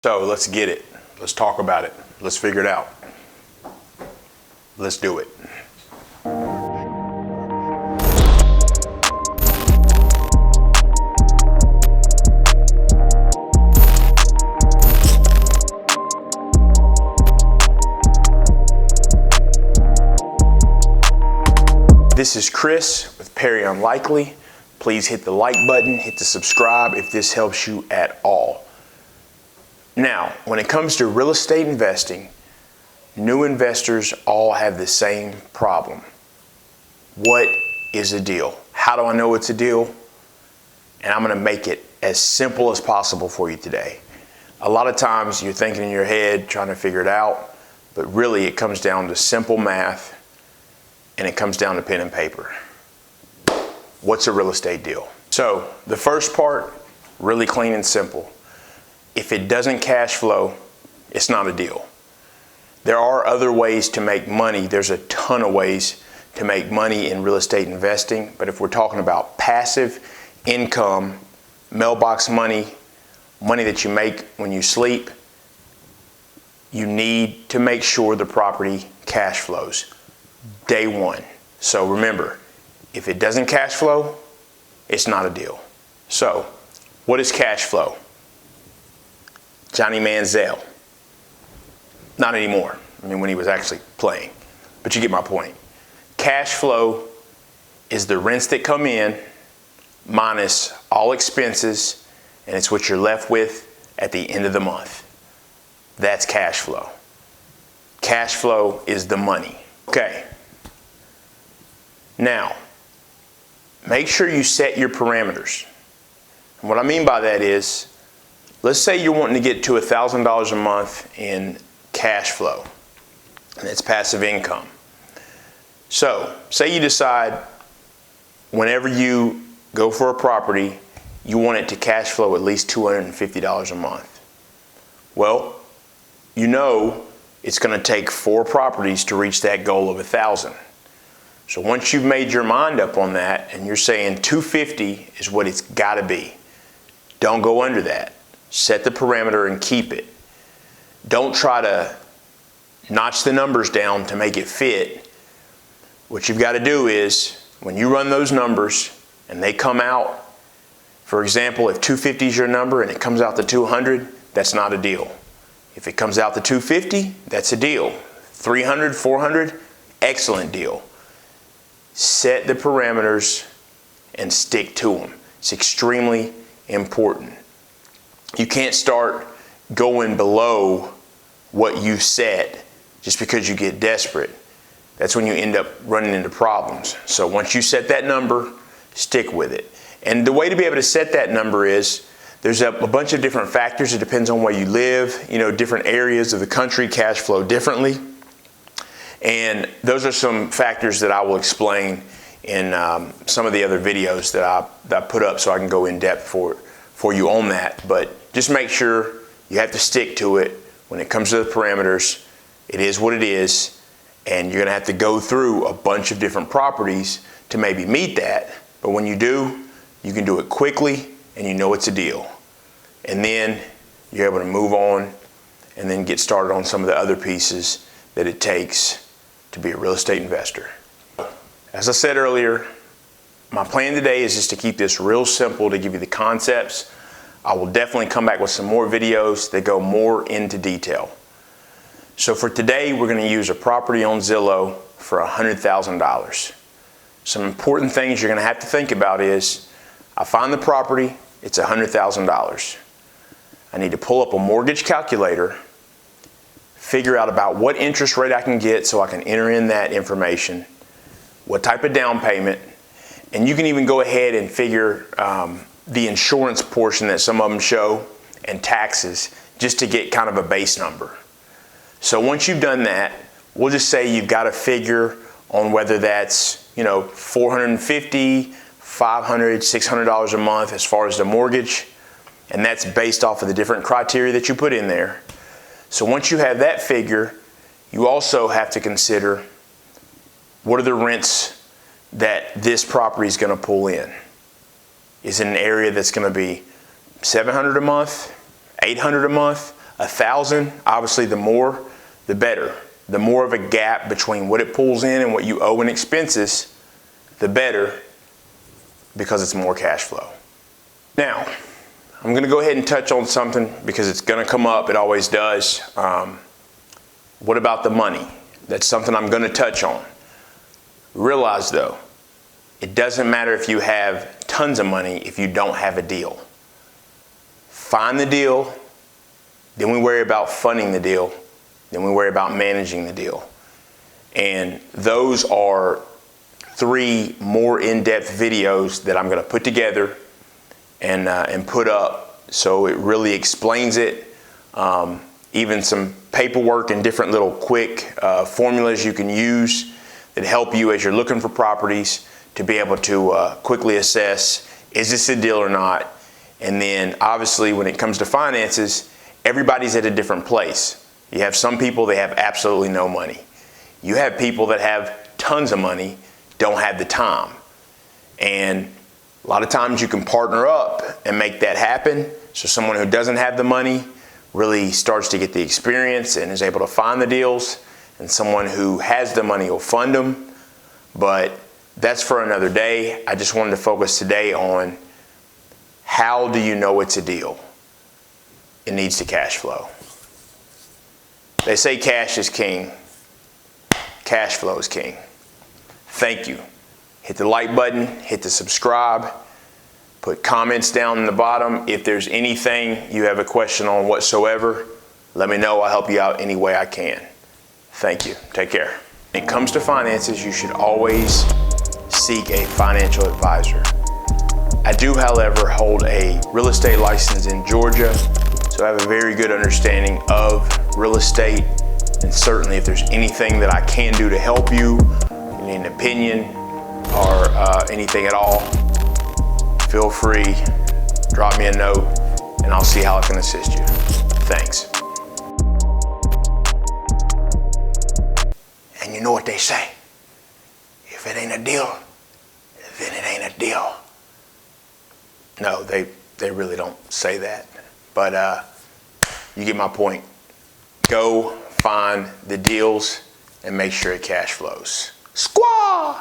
So let's get it. Let's talk about it. Let's figure it out. Let's do it. This is Chris with Perry Unlikely. Please hit the like button, hit the subscribe if this helps you at all. Now, when it comes to real estate investing, new investors all have the same problem. What is a deal? How do I know it's a deal? And I'm going to make it as simple as possible for you today. A lot of times you're thinking in your head, trying to figure it out, but really it comes down to simple math and it comes down to pen and paper. What's a real estate deal? So the first part, really clean and simple. If it doesn't cash flow, it's not a deal. There are other ways to make money. There's a ton of ways to make money in real estate investing. But if we're talking about passive income, mailbox money, money that you make when you sleep, you need to make sure the property cash flows day one. So remember, if it doesn't cash flow, it's not a deal. So what is cash flow? Johnny Manziel. Not anymore. I mean, when he was actually playing. But you get my point. Cash flow is the rents that come in minus all expenses, and it's what you're left with at the end of the month. That's cash flow. Cash flow is the money. Okay. Now, make sure you set your parameters. And what I mean by that is, let's say you're wanting to get to $1,000 a month in cash flow, and it's passive income. So, say you decide whenever you go for a property, you want it to cash flow at least $250 a month. Well, you know it's going to take 4 properties to reach that goal of 1,000. So once you've made your mind up on that and you're saying 250 is what it's got to be, don't go under that. Set the parameter and keep it. Don't try to notch the numbers down to make it fit. What you've got to do is, when you run those numbers and they come out, for example, if 250 is your number and it comes out to 200, that's not a deal. If it comes out to 250, that's a deal. 300, 400, excellent deal. Set the parameters and stick to them. It's extremely important. You can't start going below what you set just because you get desperate. That's when you end up running into problems. So once you set that number, stick with it. And the way to be able to set that number is, there's a bunch of different factors. It depends on where you live. You know, different areas of the country cash flow differently. And those are some factors that I will explain in some of the other videos that I put up, so I can go in depth for you on that. But just make sure you have to stick to it. When it comes to the parameters, it is what it is, and you're going to have to go through a bunch of different properties to maybe meet that. But when you do, you can do it quickly and you know it's a deal. And then you're able to move on and then get started on some of the other pieces that it takes to be a real estate investor. As I said earlier, my plan today is just to keep this real simple, to give you the concepts. I will definitely come back with some more videos that go more into detail. So for today, we're going to use a property on Zillow for $100,000. Some important things you're going to have to think about is, I find the property, it's $100,000. I need to pull up a mortgage calculator, figure out about what interest rate I can get so I can enter in that information, what type of down payment, and you can even go ahead and figure the insurance portion that some of them show and taxes, just to get kind of a base number. So once you've done that, we'll just say you've got a figure on whether that's, you know, $450, $500, $600 a month as far as the mortgage, and that's based off of the different criteria that you put in there. So once you have that figure, you also have to consider, what are the rents that this property is going to pull in? Is it an area that's going to be $700 a month, $800 a month, 1,000, obviously the more, the better. The more of a gap between what it pulls in and what you owe in expenses, the better, because it's more cash flow. Now, I'm gonna go ahead and touch on something because it's gonna come up, it always does. What about the money? That's something I'm gonna touch on. Realize though, it doesn't matter if you have tons of money if you don't have a deal. Find the deal, then we worry about funding the deal, then we worry about managing the deal. And those are 3 more in-depth videos that I'm gonna put together and put up, so it really explains it. Even some paperwork and different little quick formulas you can use that help you as you're looking for properties to be able to quickly assess, is this a deal or not? And then obviously when it comes to finances, everybody's at a different place. You have some people that have absolutely no money. You have people that have tons of money, don't have the time. And a lot of times you can partner up and make that happen. So someone who doesn't have the money really starts to get the experience and is able to find the deals, and someone who has the money will fund them. But that's for another day. I just wanted to focus today on how do you know it's a deal? It needs to cash flow. They say cash is king. Cash flow is king. Thank you. Hit the like button, hit the subscribe, put comments down in the bottom. If there's anything you have a question on whatsoever, let me know. I'll help you out any way I can. Thank you. Take care. When it comes to finances, you should always seek a financial advisor. I do, however, hold a real estate license in Georgia, so I have a very good understanding of real estate. And certainly if there's anything that I can do to help you, you need an opinion or anything at all, feel free, drop me a note, and I'll see how I can assist you. Thanks. And you know what they say, if it ain't a deal, then it ain't a deal. No, they really don't say that, but you get my point. Go find the deals and make sure it cash flows. Squaw!